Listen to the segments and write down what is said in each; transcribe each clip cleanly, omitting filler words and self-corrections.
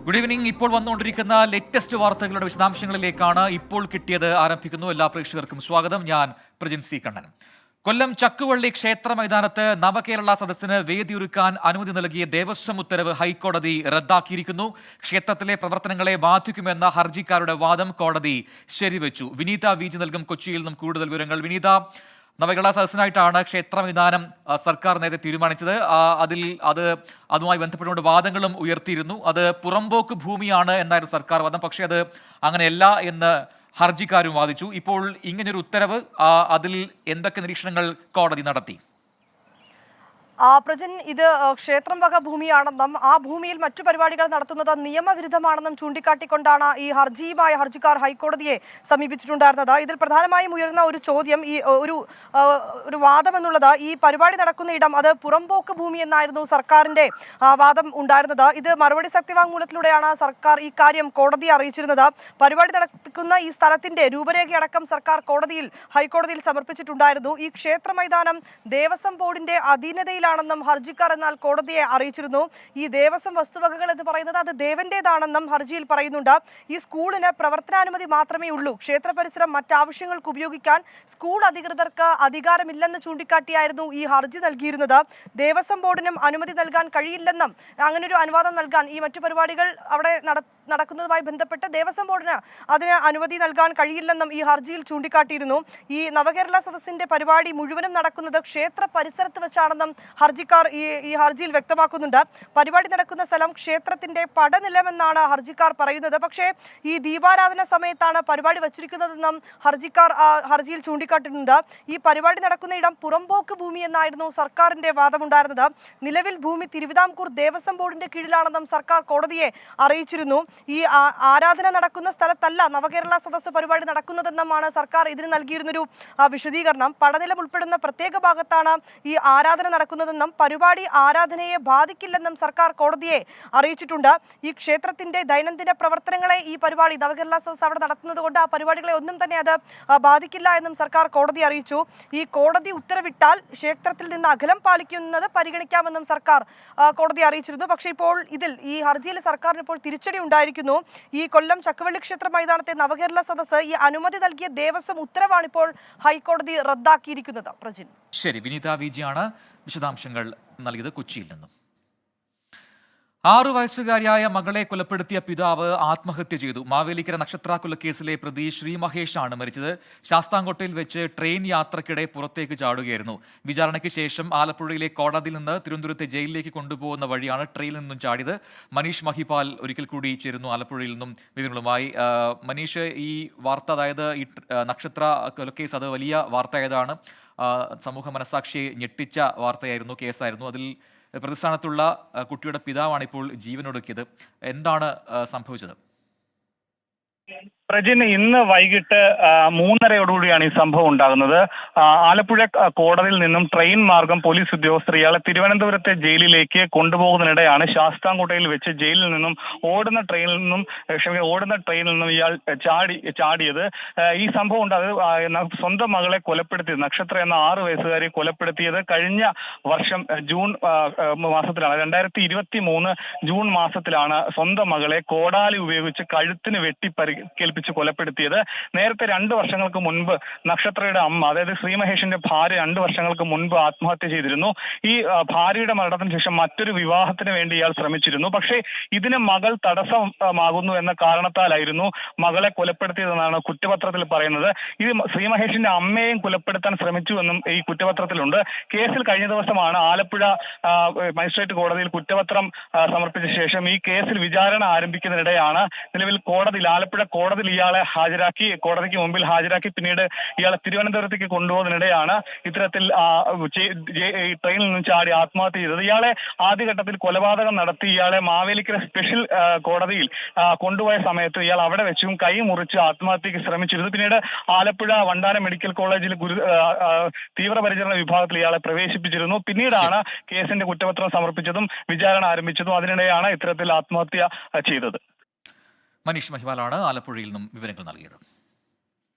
Good evening. ഇപ്പോൾ വന്നുകൊണ്ടിരിക്കുന്ന latest വാർത്തകളുടെ വിശദാംശങ്ങളിലേക്കാണ് ഇപ്പോൾ കിട്ടിയത് ആരംഭിക്കുന്നു. എല്ലാ പ്രേക്ഷകർക്കും സ്വാഗതം. ഞാൻ പ്രജിൻ സി കണ്ണൻ. കൊല്ലം ചക്കുവള്ളി ക്ഷേത്ര മൈതാനത്ത് നവകേരള സദസ്സിന് വേദിയൊരുക്കാൻ അനുമതി നൽകിയ ദേവസ്വം ഉത്തരവ് ഹൈക്കോടതി റദ്ദാക്കിയിരിക്കുന്നു. ക്ഷേത്രത്തിലെ പ്രവർത്തനങ്ങളെ ബാധിക്കുമെന്ന ഹർജിക്കാരുടെ വാദം കോടതി ശരിവെച്ചു. വിനീത വി ജി നൽകും കൊച്ചിയിൽ നിന്നും കൂടുതൽ വിവരങ്ങൾ. വിനീത, നവകേരള സദസ്സിനായിട്ടാണ് ക്ഷേത്ര മൈതാനം സർക്കാർ നേരത്തെ തീരുമാനിച്ചത്. അതുമായി ബന്ധപ്പെട്ടുകൊണ്ട് വാദങ്ങളും ഉയർത്തിയിരുന്നു. അത് പുറമ്പോക്ക് ഭൂമിയാണ് എന്നായിരുന്നു സർക്കാർ വാദം. പക്ഷേ അത് അങ്ങനെയല്ല എന്ന് ഹർജിക്കാരും വാദിച്ചു. ഇപ്പോൾ ഇങ്ങനൊരു ഉത്തരവ്, അതിൽ എന്തൊക്കെ നിരീക്ഷണങ്ങൾ കോടതി നടത്തി? പ്രജൻ, ഇത് ക്ഷേത്രം വക ഭൂമിയാണെന്നും ആ ഭൂമിയിൽ മറ്റു പരിപാടികൾ നടത്തുന്നത് നിയമവിരുദ്ധമാണെന്നും ചൂണ്ടിക്കാട്ടിക്കൊണ്ടാണ് ഈ ഹർജിയുമായി ഹർജിക്കാർ ഹൈക്കോടതിയെ സമീപിച്ചിട്ടുണ്ടായിരുന്നത്. ഇതിൽ പ്രധാനമായും ഉയർന്ന ഒരു ചോദ്യം, ഈ ഒരു വാദം എന്നുള്ളത്, ഈ പരിപാടി നടക്കുന്ന ഇടം അത് പുറമ്പോക്ക് ഭൂമി എന്നായിരുന്നു സർക്കാരിന്റെ വാദം ഉണ്ടായിരുന്നത്. ഇത് മറുപടി സത്യവാങ്മൂലത്തിലൂടെയാണ് സർക്കാർ ഈ കാര്യം കോടതിയെ അറിയിച്ചിരുന്നത്. പരിപാടി നടക്കുന്ന ഈ സ്ഥലത്തിന്റെ രൂപരേഖയടക്കം സർക്കാർ ഹൈക്കോടതിയിൽ സമർപ്പിച്ചിട്ടുണ്ടായിരുന്നു. ഈ ക്ഷേത്ര മൈതാനം ദേവസ്വം ബോർഡിന്റെ അധീനതയിൽ ണെന്നും ഹർജിക്കാർ എന്നാൽ കോടതിയെ അറിയിച്ചിരുന്നു. ഈ ദേവസ്വം വസ്തുവകകൾ എന്ന് പറയുന്നത് അത് ദേവന്റേതാണെന്നും ഹർജിയിൽ പറയുന്നുണ്ട്. ഈ സ്കൂളിന് പ്രവർത്തനാനുമതി മാത്രമേ ഉള്ളൂ. ക്ഷേത്ര പരിസരം മറ്റാവശ്യങ്ങൾക്ക് ഉപയോഗിക്കാൻ സ്കൂൾ അധികൃതർക്ക് അധികാരമില്ലെന്ന് ചൂണ്ടിക്കാട്ടിയായിരുന്നു ഈ ഹർജി നൽകിയിരുന്നത്. ദേവസ്വം ബോർഡിനും അനുമതി നൽകാൻ കഴിയില്ലെന്നും, അങ്ങനൊരു അനുവാദം നൽകാൻ ഈ മറ്റു പരിപാടികൾ അവിടെ നടക്കുന്നതുമായി ബന്ധപ്പെട്ട് ദേവസ്വം ബോർഡിന് അതിന് അനുമതി നൽകാൻ കഴിയില്ലെന്നും ഈ ഹർജിയിൽ ചൂണ്ടിക്കാട്ടിയിരുന്നു. ഈ നവകേരള സദസ്സിന്റെ പരിപാടി മുഴുവനും നടക്കുന്നത് ക്ഷേത്ര പരിസരത്ത് വെച്ചാണെന്നും ഹർജിക്കാർ ഈ ഹർജിയിൽ വ്യക്തമാക്കുന്നുണ്ട്. പരിപാടി നടക്കുന്ന സ്ഥലം ക്ഷേത്രത്തിന്റെ പടനിലമെന്നാണ് ഹർജിക്കാർ പറയുന്നത്. പക്ഷേ ഈ ദീപാരാധന സമയത്താണ് പരിപാടി വച്ചിരിക്കുന്നതെന്നും ഹർജിക്കാർ ഹർജിയിൽ ചൂണ്ടിക്കാട്ടുന്നുണ്ട്. ഈ പരിപാടി നടക്കുന്ന ഇടം പുറമ്പോക്ക് ഭൂമി എന്നായിരുന്നു സർക്കാരിന്റെ വാദമുണ്ടായിരുന്നത്. നിലവിൽ ഭൂമി തിരുവിതാംകൂർ ദേവസ്വം ബോർഡിന്റെ കീഴിലാണെന്നും സർക്കാർ കോടതിയെ അറിയിച്ചിരുന്നു. ഈ ആരാധന നടക്കുന്ന സ്ഥലത്തല്ല നവകേരള സദസ്സ് പരിപാടി നടക്കുന്നതെന്നുമാണ് സർക്കാർ ഇതിന് നൽകിയിരുന്നൊരു വിശദീകരണം. പടനിലം ഉൾപ്പെടുന്ന പ്രത്യേക ഭാഗത്താണ് ഈ ആരാധന നടക്കുന്നതെന്നും പരിപാടി ആരാധനയെ ബാധിക്കില്ലെന്നും സർക്കാർ കോടതിയെ അറിയിച്ചിട്ടുണ്ട്. ഈ ക്ഷേത്രത്തിന്റെ ദൈനംദിന പ്രവർത്തനങ്ങളെ ഈ പരിപാടി നവകേരള സദസ്സ് അവിടെ നടത്തുന്നത് കൊണ്ട് ആ പരിപാടികളെ ഒന്നും തന്നെ അത് ബാധിക്കില്ല എന്നും സർക്കാർ കോടതി അറിയിച്ചു. ഈ കോടതി ഉത്തരവിട്ടാൽ ക്ഷേത്രത്തിൽ നിന്ന് അകലം പാലിക്കുന്നത് പരിഗണിക്കാമെന്നും സർക്കാർ കോടതി അറിയിച്ചിരുന്നു. പക്ഷേ ഇപ്പോൾ ഈ ഹർജിയിൽ സർക്കാരിന് ഇപ്പോൾ തിരിച്ചടി ഉണ്ടായിരിക്കുന്നു. ഈ കൊല്ലം ചക്കുവള്ളി ക്ഷേത്ര മൈതാനത്തെ നവകേരള സദസ്സ് ഈ അനുമതി നൽകിയ ദേവസ്വം ഉത്തരവാണ് ഇപ്പോൾ ഹൈക്കോടതി റദ്ദാക്കിയിരിക്കുന്നത്. പ്രജിൻ, ശരി. വിനീത വി ജി ആണ് വിശദാംശങ്ങൾ നൽകിയത് കൊച്ചിയിൽ നിന്നും. 6 വയസ്സുകാരിയായ മകളെ കൊലപ്പെടുത്തിയ പിതാവ് ആത്മഹത്യ ചെയ്തു. മാവേലിക്കര നക്ഷത്ര കൊലക്കേസിലെ പ്രതി ശ്രീ മഹേഷ് ആണ് മരിച്ചത്. ശാസ്താംകോട്ടയിൽ വെച്ച് ട്രെയിൻ യാത്രക്കിടെ പുറത്തേക്ക് ചാടുകയായിരുന്നു. വിചാരണയ്ക്ക് ശേഷം ആലപ്പുഴയിലെ കോടതിയിൽ നിന്ന് തിരുവനന്തപുരത്തെ ജയിലിലേക്ക് കൊണ്ടുപോകുന്ന വഴിയാണ് ട്രെയിനിൽ നിന്നും ചാടിയത്. മനീഷ് മഹിപാൽ ഒരിക്കൽ കൂടി ചേരുന്നു ആലപ്പുഴയിൽ നിന്നും വിവരങ്ങളുമായി. മനീഷ്, ഈ വാർത്ത, അതായത് ഈ നക്ഷത്ര കൊലക്കേസ്, അത് വലിയ വാർത്തയായതാണ്. സമൂഹ മനസാക്ഷിയെ ഞെട്ടിച്ച വാർത്തയായിരുന്നു, കേസായിരുന്നു. അതിൽ പ്രതിസ്ഥാനത്തുള്ള കുട്ടിയുടെ പിതാവാണ് ഇപ്പോൾ ജീവനൊടുക്കിയത്. എന്താണ് സംഭവിച്ചത്? പ്രജിൻ, ഇന്ന് വൈകിട്ട് 3:30യോടുകൂടിയാണ് ഈ സംഭവം ഉണ്ടാകുന്നത്. ആലപ്പുഴ കോടതിയിൽ നിന്നും ട്രെയിൻ മാർഗം പോലീസ് ഉദ്യോഗസ്ഥർ ഇയാളെ തിരുവനന്തപുരത്തെ ജയിലിലേക്ക് കൊണ്ടുപോകുന്നതിനിടെയാണ് ശാസ്താംകോട്ടയിൽ വെച്ച് ജയിലിൽ നിന്നും ഓടുന്ന ട്രെയിനിൽ നിന്നും ഇയാൾ ചാടിയത്. ഈ സംഭവം ഉണ്ടായത് സ്വന്തം മകളെ കൊലപ്പെടുത്തിയത്, നക്ഷത്ര എന്ന 6 വയസ്സുകാരിയെ കൊലപ്പെടുത്തിയത് കഴിഞ്ഞ വർഷം ജൂൺ മാസത്തിലാണ്. 2023 ജൂൺ മാസത്തിലാണ് സ്വന്തം മകളെ കോടാലി ഉപയോഗിച്ച് കഴുത്തിന് വെട്ടി പരിക്കേൽപ്പിച്ച് കൊലപ്പെടുത്തിയത്. നേരത്തെ 2 വർഷങ്ങൾക്ക് മുൻപ് നക്ഷത്രയുടെ അമ്മ, അതായത് ശ്രീമഹേഷിന്റെ ഭാര്യ, 2 വർഷങ്ങൾക്ക് മുൻപ് ആത്മഹത്യ ചെയ്തിരുന്നു. ഈ ഭാര്യയുടെ മരണത്തിന് ശേഷം മറ്റൊരു വിവാഹത്തിന് വേണ്ടി ഇയാൾ ശ്രമിച്ചിരുന്നു. പക്ഷേ ഇതിന് മകൾ തടസ്സമാകുന്നു എന്ന കാരണത്താലായിരുന്നു മകളെ കൊലപ്പെടുത്തിയതെന്നാണ് കുറ്റപത്രത്തിൽ പറയുന്നത്. ഇത് ശ്രീമഹേഷിന്റെ അമ്മയെയും കൊലപ്പെടുത്താൻ ശ്രമിച്ചുവെന്നും ഈ കുറ്റപത്രത്തിലുണ്ട്. കേസിൽ കഴിഞ്ഞ ദിവസമാണ് ആലപ്പുഴ മജിസ്ട്രേറ്റ് കോടതിയിൽ കുറ്റപത്രം സമർപ്പിച്ച ശേഷം ഈ കേസിൽ വിചാരണ ആരംഭിക്കുന്നതിനിടെയാണ് നിലവിൽ ആലപ്പുഴ കോടതിയിൽ ഇയാളെ കോടതിക്ക് മുമ്പിൽ ഹാജരാക്കി പിന്നീട് ഇയാളെ തിരുവനന്തപുരത്തേക്ക് കൊണ്ടുപോകുന്നതിനിടെയാണ് ഇത്തരത്തിൽ ട്രെയിനിൽ നിന്ന് ചാടി ആത്മഹത്യ ചെയ്തത്. ഇയാളെ ആദ്യഘട്ടത്തിൽ കൊലപാതകം നടത്തി ഇയാളെ മാവേലിക്കര സ്പെഷ്യൽ കോടതിയിൽ കൊണ്ടുപോയ സമയത്ത് ഇയാൾ അവിടെ വെച്ചും കൈ മുറിച്ച് ആത്മഹത്യക്ക് ശ്രമിച്ചിരുന്നു. പിന്നീട് ആലപ്പുഴ വണ്ടാനം മെഡിക്കൽ കോളേജിൽ തീവ്രപരിചരണ വിഭാഗത്തിൽ ഇയാളെ പ്രവേശിപ്പിച്ചിരുന്നു. പിന്നീടാണ് കേസിന്റെ കുറ്റപത്രം സമർപ്പിച്ചതും വിചാരണ ആരംഭിച്ചതും. അതിനിടെയാണ് ഇത്തരത്തിൽ ആത്മഹത്യ ചെയ്തത്. മനീഷ് മഹിപാലാണ് ആലപ്പുഴയിൽ നിന്നും വിവരങ്ങൾ നൽകിയത്.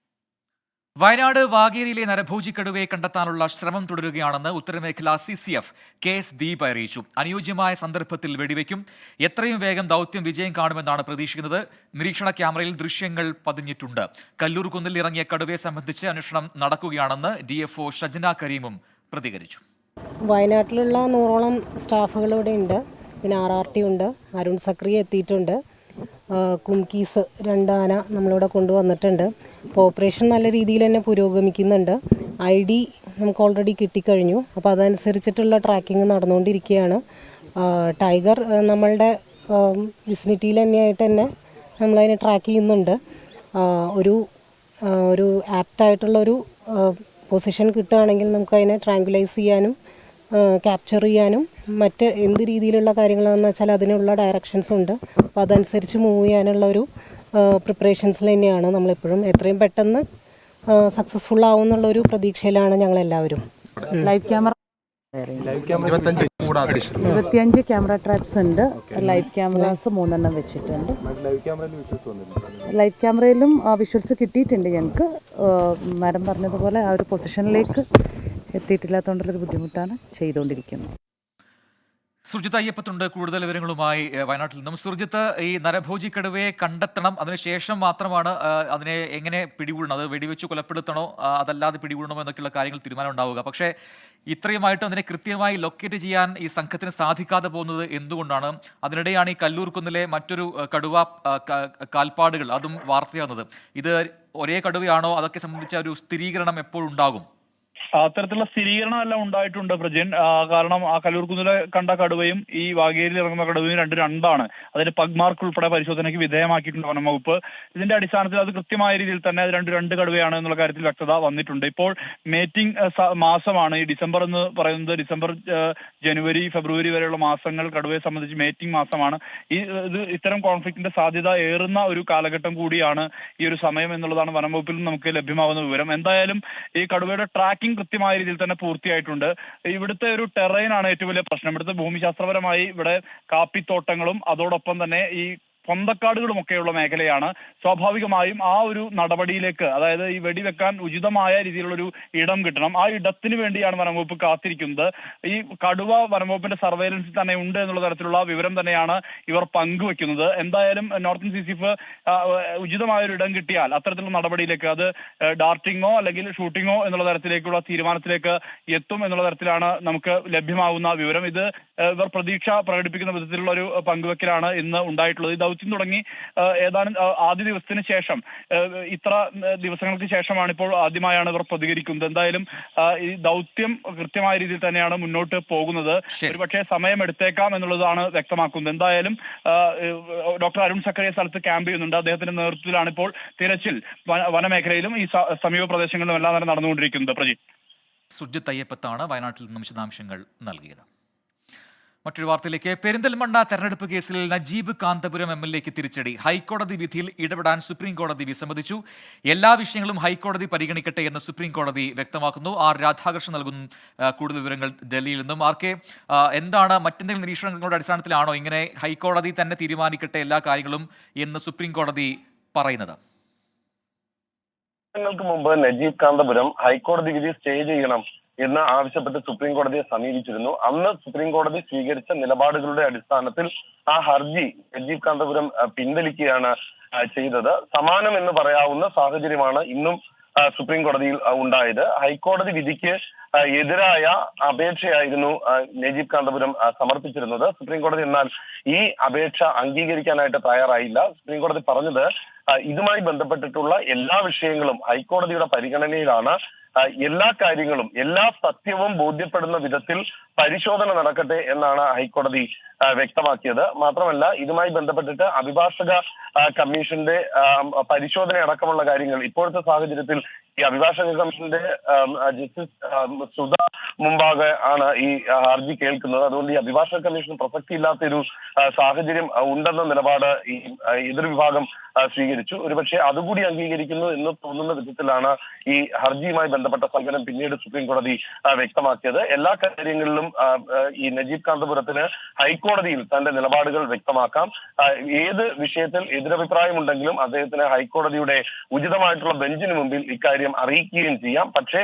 വയനാട് വാഗേരിയിലെ നരഭോജി കടുവയെ കണ്ടെത്താനുള്ള ശ്രമം തുടരുകയാണെന്ന് ഉത്തരമേഖല CCF KS ദീപ് അറിയിച്ചു. അനുയോജ്യമായ സന്ദർഭത്തിൽ വെടിവെക്കും. എത്രയും വേഗം ദൗത്യം വിജയം കാണുമെന്നാണ് പ്രതീക്ഷിക്കുന്നത്. നിരീക്ഷണ ക്യാമറയിൽ ദൃശ്യങ്ങൾ പതിഞ്ഞിട്ടുണ്ട്. കല്ലൂർ കുന്നിൽ ഇറങ്ങിയ കടുവയെ സംബന്ധിച്ച് അന്വേഷണം നടക്കുകയാണെന്ന് DFO ഷജ്ന കരീമും പ്രതികരിച്ചു. വയനാട്ടിലുള്ള 100ഓളം സ്റ്റാഫുകൾ ഇവിടെ ഉണ്ട്. പിന്നെ RRT ഉണ്ട്, അരുൺ സക്രി എത്തിയിട്ടുണ്ട്, കുംകീസ് 2 ആന നമ്മളിവിടെ കൊണ്ടുവന്നിട്ടുണ്ട്. അപ്പോൾ ഓപ്പറേഷൻ നല്ല രീതിയിൽ തന്നെ പുരോഗമിക്കുന്നുണ്ട്. ID നമുക്ക് ഓൾറെഡി കിട്ടിക്കഴിഞ്ഞു. അപ്പോൾ അതനുസരിച്ചിട്ടുള്ള ട്രാക്കിംഗ് നടന്നുകൊണ്ടിരിക്കുകയാണ്. ടൈഗർ നമ്മളുടെ വിസിനിറ്റിയിൽ തന്നെയായിട്ട് തന്നെ നമ്മളതിനെ ട്രാക്ക് ചെയ്യുന്നുണ്ട്. ഒരു ആപ്റ്റായിട്ടുള്ളൊരു പൊസിഷൻ കിട്ടുകയാണെങ്കിൽ നമുക്കതിനെ ട്രാങ്കുലൈസ് ചെയ്യാനും ക്യാപ്ചർ ചെയ്യാനും മറ്റ് എന്ത് രീതിയിലുള്ള കാര്യങ്ങളാണെന്ന് വെച്ചാൽ അതിനുള്ള ഡയറക്ഷൻസ് ഉണ്ട്. അപ്പോൾ അതനുസരിച്ച് മൂവ് ചെയ്യാനുള്ള ഒരു പ്രിപ്പറേഷൻസിൽ തന്നെയാണ് നമ്മളെപ്പോഴും. എത്രയും പെട്ടെന്ന് സക്സസ്ഫുൾ ആവും എന്നുള്ളൊരു പ്രതീക്ഷയിലാണ് ഞങ്ങളെല്ലാവരും. ലൈവ് ക്യാമറ 25 ക്യാമറ ട്രാപ്സ് ഉണ്ട്. ലൈവ് ക്യാമറാസ് 3 വെച്ചിട്ടുണ്ട്. ലൈവ് ക്യാമറയിലും വിഷ്വൽസ് കിട്ടിയിട്ടുണ്ട് ഞങ്ങൾക്ക്. മാഡം പറഞ്ഞതുപോലെ ആ ഒരു പൊസിഷനിലേക്ക് എത്തിയിട്ടില്ലാത്തതുകൊണ്ടുള്ളൊരു ബുദ്ധിമുട്ടാണ് ചെയ്തുകൊണ്ടിരിക്കുന്നത്. സുർജിത്ത് അയ്യപ്പത്തുണ്ട് കൂടുതൽ വിവരങ്ങളുമായി വയനാട്ടിൽ നിന്നും. സുർജിത്ത്, ഈ നരഭോജി കടുവയെ കണ്ടെത്തണം, അതിനുശേഷം മാത്രമാണ് അതിനെ എങ്ങനെ പിടികൂടണം, അത് വെടിവെച്ച് കൊലപ്പെടുത്തണോ അതല്ലാതെ പിടികൂടണമോ എന്നൊക്കെയുള്ള കാര്യങ്ങൾ തീരുമാനം ഉണ്ടാവുക. പക്ഷേ ഇത്രയുമായിട്ട് അതിനെ കൃത്യമായി ലൊക്കേറ്റ് ചെയ്യാൻ ഈ സംഘത്തിന് സാധിക്കാതെ പോകുന്നത് എന്തുകൊണ്ടാണ്? അതിനിടെയാണ് ഈ കല്ലൂർ കുന്നിലെ മറ്റൊരു കടുവ കാൽപ്പാടുകൾ അതും വാർത്തയാകുന്നത്. ഇത് ഒരേ കടുവയാണോ? അതൊക്കെ സംബന്ധിച്ച ഒരു സ്ഥിരീകരണം എപ്പോഴുണ്ടാകും? അത്തരത്തിലുള്ള സ്ഥിരീകരണം എല്ലാം ഉണ്ടായിട്ടുണ്ട് പ്രജിൻ. കാരണം ആ കല്ലൂർക്കുന്നിലെ കണ്ട കടുവയും ഈ വാഗേരിയിൽ ഇറങ്ങുന്ന കടുവയും രണ്ടാണ്. അതിന്റെ പഗ്മാർക്ക് ഉൾപ്പെടെ പരിശോധനയ്ക്ക് വിധേയമാക്കിയിട്ടുണ്ട് വനം വകുപ്പ്. ഇതിന്റെ അടിസ്ഥാനത്തിൽ അത് കൃത്യമായ രീതിയിൽ തന്നെ അത് രണ്ട് കടുവയാണ് എന്നുള്ള കാര്യത്തിൽ വ്യക്തത വന്നിട്ടുണ്ട്. ഇപ്പോൾ മേറ്റിംഗ് മാസമാണ്. ഈ ഡിസംബർ എന്ന് പറയുന്നത് ഡിസംബർ, ജനുവരി, ഫെബ്രുവരി വരെയുള്ള മാസങ്ങൾ കടുവയെ സംബന്ധിച്ച് മേറ്റിംഗ് മാസമാണ്. ഇത്തരം കോൺഫ്ലിക്റ്റിന്റെ സാധ്യത ഏറുന്ന ഒരു കാലഘട്ടം കൂടിയാണ് ഈ ഒരു സമയം എന്നുള്ളതാണ് വനം വകുപ്പിൽ നമുക്ക് ലഭ്യമാകുന്ന വിവരം. എന്തായാലും ഈ കടുവയുടെ ട്രാക്കിംഗ് കൃത്യമായ രീതിയിൽ തന്നെ പൂർത്തിയായിട്ടുണ്ട്. ഇവിടുത്തെ ഒരു ടെറൈനാണ് ഏറ്റവും വലിയ പ്രശ്നം. ഇവിടുത്തെ ഭൂമിശാസ്ത്രപരമായി ഇവിടെ കാപ്പിത്തോട്ടങ്ങളും അതോടൊപ്പം തന്നെ ഈ പൊന്തക്കാടുകളും ഒക്കെയുള്ള മേഖലയാണ്. സ്വാഭാവികമായും ആ ഒരു നടപടിയിലേക്ക്, അതായത് ഈ വെടിവെക്കാൻ ഉചിതമായ രീതിയിലുള്ളൊരു ഇടം കിട്ടണം. ആ ഇടത്തിന് വേണ്ടിയാണ് വനംവകുപ്പ് കാത്തിരിക്കുന്നത്. ഈ കടുവ വനംവകുപ്പിന്റെ സർവൈലൻസിൽ തന്നെ ഉണ്ട് എന്നുള്ള തരത്തിലുള്ള വിവരം തന്നെയാണ് ഇവർ പങ്കുവെക്കുന്നത്. എന്തായാലും നോർത്തേൺ CCF ഉചിതമായ ഒരു ഇടം കിട്ടിയാൽ അത്തരത്തിലുള്ള നടപടിയിലേക്ക്, അത് ഡാർട്ടിങ്ങോ അല്ലെങ്കിൽ ഷൂട്ടിങ്ങോ എന്നുള്ള തരത്തിലേക്കുള്ള തീരുമാനത്തിലേക്ക് എത്തും എന്നുള്ള തരത്തിലാണ് നമുക്ക് ലഭ്യമാകുന്ന വിവരം. ഇത് ഇവർ പ്രതീക്ഷ പ്രകടിപ്പിക്കുന്ന വിധത്തിലുള്ള ഒരു പങ്കുവെക്കലാണ് ഇന്ന് ഉണ്ടായിട്ടുള്ളത്. ഈ ദൗത്യം തുടങ്ങി ഏതാനും ആദ്യ ദിവസത്തിന് ശേഷം, ഇത്ര ദിവസങ്ങൾക്ക് ശേഷമാണ് ഇപ്പോൾ ആദ്യമായാണ് ഇവർ പ്രതികരിക്കുന്നത്. എന്തായാലും ഈ ദൗത്യം കൃത്യമായ രീതിയിൽ തന്നെയാണ് മുന്നോട്ട് പോകുന്നത്. ഒരുപക്ഷെ സമയം എടുത്തേക്കാം എന്നുള്ളതാണ് വ്യക്തമാക്കുന്നത്. എന്തായാലും ഡോക്ടർ അരുൺ സക്രിയ സ്ഥലത്ത് ക്യാമ്പ് ചെയ്യുന്നുണ്ട്. അദ്ദേഹത്തിന്റെ നേതൃത്വത്തിലാണ് ഇപ്പോൾ തിരച്ചിൽ വനമേഖലയിലും ഈ സമീപ പ്രദേശങ്ങളിലും എല്ലാം തന്നെ നടന്നുകൊണ്ടിരിക്കുന്നത്. പ്രജിത്ത്. സുർജിത്ത് അയ്യപ്പത്താണ് വയനാട്ടിൽ നിന്നും വിശദാംശങ്ങൾ നൽകിയത്. മറ്റൊരു വാർത്തയിലേക്ക്. പെരിന്തൽമണ്ണ തെരഞ്ഞെടുപ്പ് കേസിൽ നജീബ് കാന്തപുരം MLAക്ക് തിരിച്ചടി. ഹൈക്കോടതി വിധിയിൽ ഇടപെടാൻ സുപ്രീം കോടതി വിസമ്മതിച്ചു. എല്ലാ വിഷയങ്ങളും ഹൈക്കോടതി പരിഗണിക്കട്ടെ എന്ന് സുപ്രീം കോടതി വ്യക്തമാക്കുന്നു. രാധാകൃഷ്ണൻ നൽകുന്നു കൂടുതൽ വിവരങ്ങൾ ഡൽഹിയിൽ നിന്നും. RK, എന്താണ്, മറ്റെന്തെങ്കിലും നിരീക്ഷണങ്ങളുടെ അടിസ്ഥാനത്തിലാണോ ഇങ്ങനെ ഹൈക്കോടതി തന്നെ തീരുമാനിക്കട്ടെ എല്ലാ കാര്യങ്ങളും എന്ന് സുപ്രീം കോടതി പറയുന്നത്? മുമ്പ് നജീബ് കാന്തപുരം ഹൈക്കോടതി വിധി സ്റ്റേ ചെയ്യണം എന്ന് ആവശ്യപ്പെട്ട് സുപ്രീം കോടതിയെ സമീപിച്ചിരുന്നു. അന്ന് സുപ്രീം കോടതി സ്വീകരിച്ച നിലപാടുകളുടെ അടിസ്ഥാനത്തിൽ ആ ഹർജി നജീബ് കാന്തപുരം പിൻവലിക്കുകയാണ് ചെയ്തത്. സമാനം എന്ന് പറയാവുന്ന സാഹചര്യമാണ് ഇന്നും സുപ്രീം കോടതിയിൽ ഉണ്ടായത്. ഹൈക്കോടതി വിധിക്ക് എതിരായ അപേക്ഷയായിരുന്നു നജീബ് കാന്തപുരം സമർപ്പിച്ചിരുന്നത്. സുപ്രീം കോടതി എന്നാൽ ഈ അപേക്ഷ അംഗീകരിക്കാനായിട്ട് തയ്യാറായില്ല. സുപ്രീം കോടതി പറഞ്ഞത് ഇതുമായി ബന്ധപ്പെട്ടിട്ടുള്ള എല്ലാ വിഷയങ്ങളും ഹൈക്കോടതിയുടെ പരിഗണനയിലാണ്. എല്ലാ കാര്യങ്ങളും, എല്ലാ സത്യവും ബോധ്യപ്പെടുന്ന വിധത്തിൽ പരിശോധന നടക്കട്ടെ എന്നാണ് ഹൈക്കോടതി വ്യക്തമാക്കിയത്. മാത്രമല്ല, ഇതുമായി ബന്ധപ്പെട്ടിട്ട് അഭിഭാഷക കമ്മീഷന്റെ പരിശോധന അടക്കമുള്ള കാര്യങ്ങൾ ഇപ്പോഴത്തെ സാഹചര്യത്തിൽ ഈ അഭിഭാഷക കമ്മീഷന്റെ ജസ്റ്റിസ് സുധ മുമ്പാകെ ആണ് ഈ ഹർജി കേൾക്കുന്നത്. അതുകൊണ്ട് ഈ അഭിഭാഷക കമ്മീഷൻ പ്രസക്തിയില്ലാത്തൊരു സാഹചര്യം ഉണ്ടെന്ന നിലപാട് ഈ എതിർവിഭാഗം സ്വീകരിച്ചു. ഒരുപക്ഷെ അതുകൂടി അംഗീകരിക്കുന്നു എന്ന് തോന്നുന്ന വിധത്തിലാണ് ഈ ഹർജിയുമായി ബന്ധപ്പെട്ട സമീപനം പിന്നീട് സുപ്രീം കോടതി വ്യക്തമാക്കിയത്. എല്ലാ കാര്യങ്ങളിലും ഈ നജീബ് കാന്തപുരത്തിന് ഹൈക്കോടതിയിൽ തന്റെ നിലപാടുകൾ വ്യക്തമാക്കാം. ഏത് വിഷയത്തിൽ എതിരഭിപ്രായമുണ്ടെങ്കിലും അദ്ദേഹത്തിന് ഹൈക്കോടതിയുടെ ഉചിതമായിട്ടുള്ള ബെഞ്ചിന് മുമ്പിൽ ഇക്കാര്യം കാര്യം അറിയിക്കുകയും ചെയ്യാം. പക്ഷേ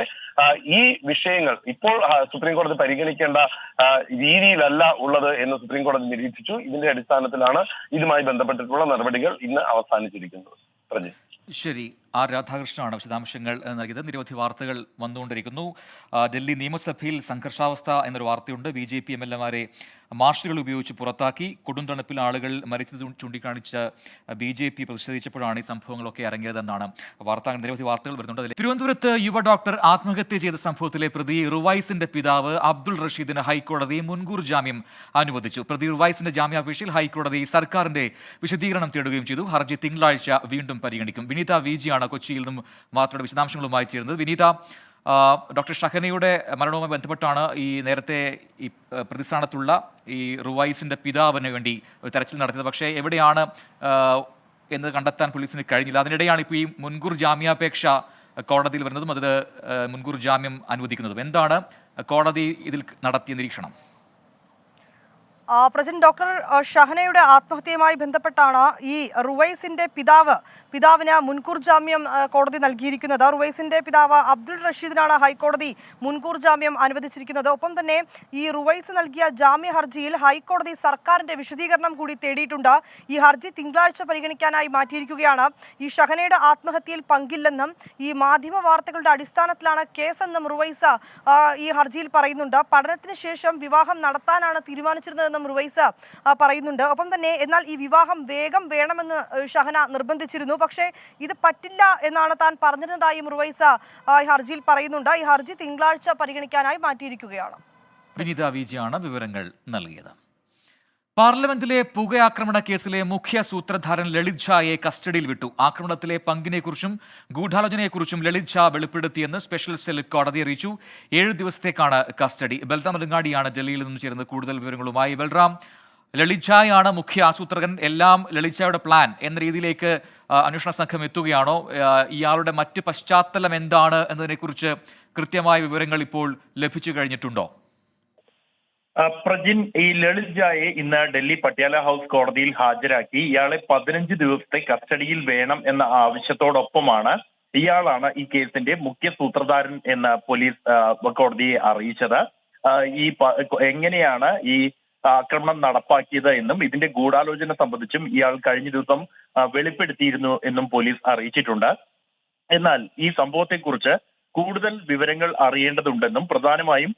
ഈ വിഷയങ്ങൾ ഇപ്പോൾ സുപ്രീം കോടതി പരിഗണിക്കേണ്ട രീതിയിലല്ല ഉള്ളത് എന്ന് സുപ്രീം കോടതി നിരീക്ഷിച്ചു. ഇതിന്റെ അടിസ്ഥാനത്തിലാണ് ഇതുമായി ബന്ധപ്പെട്ടിട്ടുള്ള നടപടികൾ ഇന്ന് അവസാനിച്ചിരിക്കുന്നത്. പ്രജി. ശരി, ആർ രാധാകൃഷ്ണനാണ് വിശദാംശങ്ങൾ നൽകിയത്. നിരവധി വാർത്തകൾ വന്നുകൊണ്ടിരിക്കുന്നു. ഡൽഹി നിയമസഭയിൽ സംഘർഷാവസ്ഥ എന്നൊരു വാർത്തയുണ്ട്. BJP MLA-മാരെ മാർഷലുകൾ ഉപയോഗിച്ച് പുറത്താക്കി. കൊടുംതണുപ്പിൽ ആളുകൾ മരിച്ചത് ചൂണ്ടിക്കാണിച്ച് BJP പ്രതിഷേധിച്ചപ്പോഴാണ് ഈ സംഭവങ്ങളൊക്കെ അരങ്ങേറിയതെന്നാണ് വാർത്ത. നിരവധി വാർത്തകൾ വരുന്നുണ്ട്. തിരുവനന്തപുരത്ത് യുവ ഡോക്ടർ ആത്മഹത്യ ചെയ്ത സംഭവത്തിലെ പ്രതി റുവൈസിന്റെ പിതാവ് അബ്ദുൾ റഷീദിന് ഹൈക്കോടതി മുൻകൂർ ജാമ്യം അനുവദിച്ചു. പ്രതി റുവൈസിന്റെ ജാമ്യാപേക്ഷയിൽ ഹൈക്കോടതി സർക്കാരിന്റെ വിശദീകരണം തേടുകയും ചെയ്തു. ഹർജി തിങ്കളാഴ്ച വീണ്ടും പരിഗണിക്കും. വിനീത VG ആണ് കൊച്ചിയിൽ നിന്നും വാർത്തയുടെ വിശദാംശങ്ങളുമായി ചേരുന്നത്. വിനീത, ഡോക്ടർ ഷഹനയുടെ മരണവുമായി ബന്ധപ്പെട്ടാണ് ഈ നേരത്തെ ഈ പ്രതിസ്ഥാനത്തുള്ള ഈ റുവൈസിന്റെ പിതാവിന് വേണ്ടി തെരച്ചിൽ നടത്തിയത്. പക്ഷേ എവിടെയാണ് എന്ന് കണ്ടെത്താൻ പോലീസിന് കഴിഞ്ഞില്ല. അതിനിടെയാണ് ഇപ്പോൾ ഈ മുൻകൂർ ജാമ്യാപേക്ഷ കോടതിയിൽ വരുന്നതും അത് മുൻകൂർ ജാമ്യം അനുവദിക്കുന്നതും. എന്താണ് കോടതി ഇതിൽ നടത്തിയ നിരീക്ഷണം? പ്രസിഡന്റ് ഡോക്ടർ ഷഹനയുടെ ആത്മഹത്യയുമായി ബന്ധപ്പെട്ടാണ് ഈ റുവൈസിന്റെ പിതാവിന് മുൻകൂർ ജാമ്യം കോടതി നൽകിയിരിക്കുന്നത്. റുവൈസിന്റെ പിതാവ് അബ്ദുൾ റഷീദിനാണ് ഹൈക്കോടതി മുൻകൂർ ജാമ്യം അനുവദിച്ചിരിക്കുന്നത്. ഒപ്പം തന്നെ ഈ റുവൈസ് നൽകിയ ജാമ്യ ഹർജിയിൽ ഹൈക്കോടതി സർക്കാരിന്റെ വിശദീകരണം കൂടി തേടിയിട്ടുണ്ട്. ഈ ഹർജി തിങ്കളാഴ്ച പരിഗണിക്കാനായി മാറ്റിയിരിക്കുകയാണ്. ഈ ഷഹനയുടെ ആത്മഹത്യയിൽ പങ്കില്ലെന്നും ഈ മാധ്യമ വാർത്തകളുടെ അടിസ്ഥാനത്തിലാണ് കേസെന്നും റുവൈസ് ഈ ഹർജിയിൽ പറയുന്നുണ്ട്. പഠനത്തിന് ശേഷം വിവാഹം നടത്താനാണ് തീരുമാനിച്ചിരുന്നത് റുവൈസ് പറയുന്നുണ്ട്. ഒപ്പം തന്നെ എന്നാൽ ഈ വിവാഹം വേഗം വേണമെന്ന് ഷഹന നിർബന്ധിച്ചിരുന്നു. പക്ഷേ ഇത് പറ്റില്ല എന്നാണ് താൻ പറഞ്ഞിരുന്നതായും റുവൈസ് ഹർജിയിൽ പറയുന്നുണ്ട്. ഈ ഹർജി തിങ്കളാഴ്ച പരിഗണിക്കാനായി മാറ്റിയിരിക്കുകയാണ്. വിനീത VG ആണ് വിവരങ്ങൾ നൽകിയത്. പാർലമെന്റിലെ പുകയാക്രമണ കേസിലെ മുഖ്യ സൂത്രധാരൻ ലളിത് ഝായെ കസ്റ്റഡിയിൽ വിട്ടു. ആക്രമണത്തിലെ പങ്കിനെക്കുറിച്ചും ഗൂഢാലോചനയെക്കുറിച്ചും ലളിത് ഝാ വെളിപ്പെടുത്തിയെന്ന് സ്പെഷ്യൽ സെൽ കോടതി അറിയിച്ചു. 7 ദിവസത്തേക്കാണ് കസ്റ്റഡി. ബൽറാം നെടുങ്ങാടിയാണ് ഡൽഹിയിൽ നിന്നും ചേർന്ന് കൂടുതൽ വിവരങ്ങളുമായി. ബൽറാം, ലളിത് ഝായാണ് മുഖ്യ ആസൂത്രകൻ, എല്ലാം ലളിത് ഝായുടെ പ്ലാൻ എന്ന രീതിയിലേക്ക് അന്വേഷണ സംഘം എത്തുകയാണോ? ഇയാളുടെ മറ്റ് പശ്ചാത്തലം എന്താണ് എന്നതിനെക്കുറിച്ച് കൃത്യമായ വിവരങ്ങൾ ഇപ്പോൾ ലഭിച്ചു കഴിഞ്ഞിട്ടുണ്ടോ? പ്രജിൻ, ഈ ലളിത് ഝായെ ഇന്ന് ഡൽഹി പട്യാല ഹൗസ് കോടതിയിൽ ഹാജരാക്കി. ഇയാളെ 15 ദിവസത്തെ കസ്റ്റഡിയിൽ വേണം എന്ന ആവശ്യത്തോടൊപ്പമാണ് ഇയാളാണ് ഈ കേസിന്റെ മുഖ്യ സൂത്രധാരൻ എന്ന് പോലീസ് കോടതിയെ അറിയിച്ചത്. ഈ എങ്ങനെയാണ് ഈ ആക്രമണം നടപ്പാക്കിയത് എന്നും ഇതിന്റെ ഗൂഢാലോചന സംബന്ധിച്ചും ഇയാൾ കഴിഞ്ഞ ദിവസം വെളിപ്പെടുത്തിയിരുന്നു എന്നും പോലീസ് അറിയിച്ചിട്ടുണ്ട്. എന്നാൽ ഈ സംഭവത്തെക്കുറിച്ച് കൂടുതൽ വിവരങ്ങൾ അറിയേണ്ടതുണ്ടെന്നും പ്രധാനമായും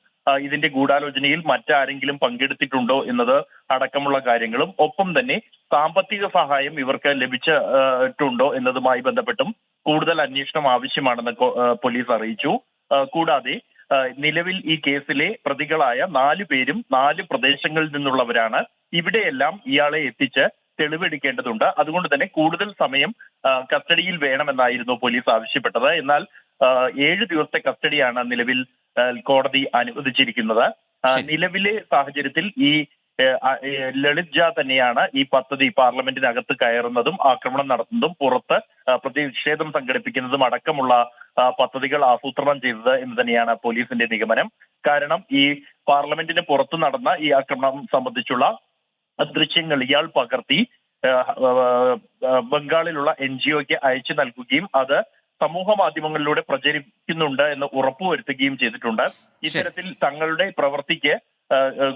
ഇതിന്റെ ഗൂഢാലോചനയിൽ മറ്റാരെങ്കിലും പങ്കെടുത്തിട്ടുണ്ടോ എന്നത് അടക്കമുള്ള കാര്യങ്ങളും ഒപ്പം തന്നെ സാമ്പത്തിക സഹായം ഇവർക്ക് ലഭിച്ചിട്ടുണ്ടോ എന്നതുമായി ബന്ധപ്പെട്ടും കൂടുതൽ അന്വേഷണം ആവശ്യമാണെന്ന് പോലീസ് അറിയിച്ചു. കൂടാതെ നിലവിൽ ഈ കേസിലെ പ്രതികളായ 4 പേരും 4 പ്രദേശങ്ങളിൽ നിന്നുള്ളവരാണ്. ഇവിടെയെല്ലാം ഇയാളെ എത്തിച്ച് തെളിവെടുക്കേണ്ടതുണ്ട്. അതുകൊണ്ട് തന്നെ കൂടുതൽ സമയം കസ്റ്റഡിയിൽ വേണമെന്നായിരുന്നു പോലീസ് ആവശ്യപ്പെട്ടത്. എന്നാൽ 7 ദിവസത്തെ കസ്റ്റഡിയാണ് നിലവിൽ കോടതി അനുവദിച്ചിരിക്കുന്നത്. നിലവിലെ സാഹചര്യത്തിൽ ഈ ലളിത് ഝാ തന്നെയാണ് ഈ പദ്ധതി പാർലമെന്റിനകത്ത് കയറുന്നതും ആക്രമണം നടത്തുന്നതും പുറത്ത് പ്രതിഷേധം സംഘടിപ്പിക്കുന്നതും അടക്കമുള്ള പദ്ധതികൾ ആസൂത്രണം ചെയ്തത് എന്ന് തന്നെയാണ് പോലീസിന്റെ നിഗമനം. കാരണം ഈ പാർലമെന്റിന് പുറത്ത് നടന്ന ഈ ആക്രമണം സംബന്ധിച്ചുള്ള ദൃശ്യങ്ങൾ ഇയാൾ പകർത്തി ബംഗാളിലുള്ള NGOയ്ക്ക് അയച്ചു നൽകുകയും അത് സമൂഹ മാധ്യമങ്ങളിലൂടെ പ്രചരിക്കുന്നുണ്ട് എന്ന് ഉറപ്പുവരുത്തുകയും ചെയ്തിട്ടുണ്ട്. ഇത്തരത്തിൽ തങ്ങളുടെ പ്രവൃത്തിക്ക്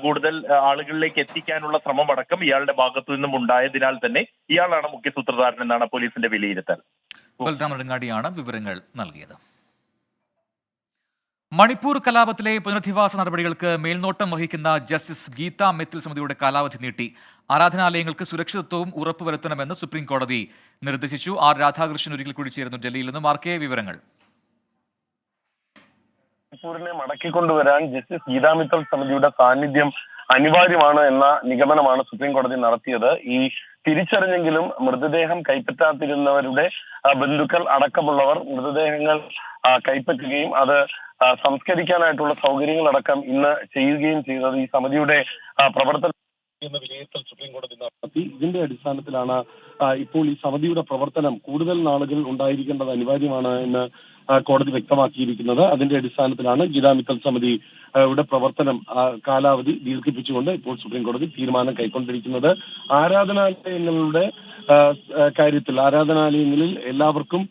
കൂടുതൽ ആളുകളിലേക്ക് എത്തിക്കാനുള്ള ശ്രമമടക്കം ഇയാളുടെ ഭാഗത്തു നിന്നും ഉണ്ടായതിനാൽ തന്നെ ഇയാളാണ് മുഖ്യ സൂത്രധാരൻ എന്നാണ് പോലീസിന്റെ വിലയിരുത്തൽ. ബൽറാം നെടുങ്ങാടിയാണ് വിവരങ്ങൾ നൽകിയത്. മണിപ്പൂർ കലാപത്തിലെ പുനരധിവാസ നടപടികൾക്ക് മേൽനോട്ടം വഹിക്കുന്ന ജസ്റ്റിസ് ഗീത മിത്തൽ സമിതിയുടെ കാലാവധി നീട്ടി. ആരാധനാലയങ്ങൾക്ക് സുരക്ഷിതത്വവും ഉറപ്പുവരുത്തണമെന്ന് സുപ്രീം കോടതി നിർദ്ദേശിച്ചു. ആർ രാധാകൃഷ്ണൻ ഒരിക്കൽ കൂടി ചേരുന്നു ഡൽഹിയിൽ നിന്നും. ആർക്കെ വിവരങ്ങൾ? മണിപ്പൂരിനെ മടക്കിക്കൊണ്ടുവരാൻ ജസ്റ്റിസ് ഗീതാ മിത്തൽ സമിതിയുടെ സാന്നിധ്യം അനിവാര്യമാണ് എന്ന നിഗമനമാണ് സുപ്രീം കോടതി നടത്തിയത്. ഈ തിരിച്ചറിഞ്ഞെങ്കിലും മൃതദേഹം കൈപ്പറ്റാതിരുന്നവരുടെ ബന്ധുക്കൾ അടക്കമുള്ളവർ മൃതദേഹങ്ങൾ കൈപ്പറ്റുകയും അത് സംസ്കരിക്കാനായിട്ടുള്ള സൗകര്യങ്ങളടക്കം ഇന്ന് ചെയ്യുകയും ചെയ്തത് ഈ സമിതിയുടെ പ്രവർത്തനം എന്ന വിലയിരുത്തൽ സുപ്രീം കോടതി നടത്തി. ഇതിന്റെ അടിസ്ഥാനത്തിലാണ് ഇപ്പോൾ ഈ സമിതിയുടെ പ്രവർത്തനം കൂടുതൽ നാളുകൾ ഉണ്ടായിരിക്കേണ്ടത് അനിവാര്യമാണ് എന്ന് കോടതി വ്യക്തമാക്കിയിരിക്കുന്നത്. അതിന്റെ അടിസ്ഥാനത്തിലാണ് ഗീതാ മിത്തൽ സമിതിയുടെ പ്രവർത്തനം കാലാവധി ദീർഘിപ്പിച്ചുകൊണ്ട് ഇപ്പോൾ സുപ്രീം കോടതി തീരുമാനം കൈക്കൊണ്ടിരിക്കുന്നത്. ആരാധനാലയങ്ങളുടെ കാര്യത്തിൽ ആരാധനാലയങ്ങളിൽ എല്ലാവർക്കും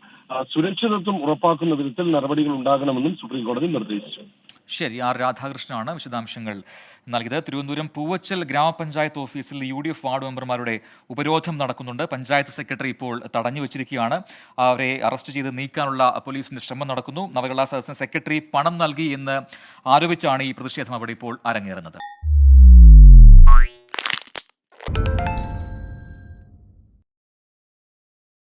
സുരക്ഷിതത്വം ഉറപ്പാക്കുന്ന വിധത്തിൽ നടപടികൾ ഉണ്ടാകണമെന്നും സുപ്രീം കോടതി നിർദ്ദേശിച്ചു. ശരി, ആർ രാധാകൃഷ്ണനാണ് വിശദാംശങ്ങൾ നൽകിയത്. തിരുവനന്തപുരം പൂവച്ചൽ ഗ്രാമപഞ്ചായത്ത് ഓഫീസിൽ UDF വാർഡ് മെമ്പർമാരുടെ ഉപരോധം നടക്കുന്നുണ്ട്. പഞ്ചായത്ത് സെക്രട്ടറി ഇപ്പോൾ തടഞ്ഞു വെച്ചിരിക്കുകയാണ്. അവരെ അറസ്റ്റ് ചെയ്ത് നീക്കാനുള്ള പോലീസിന്റെ ശ്രമം നടക്കുന്നു. നവകേരള സദസ്സിന് സെക്രട്ടറി പണം നൽകി എന്ന് ആരോപിച്ചാണ് ഈ പ്രതിഷേധം അവിടെ ഇപ്പോൾ അരങ്ങേറുന്നത്.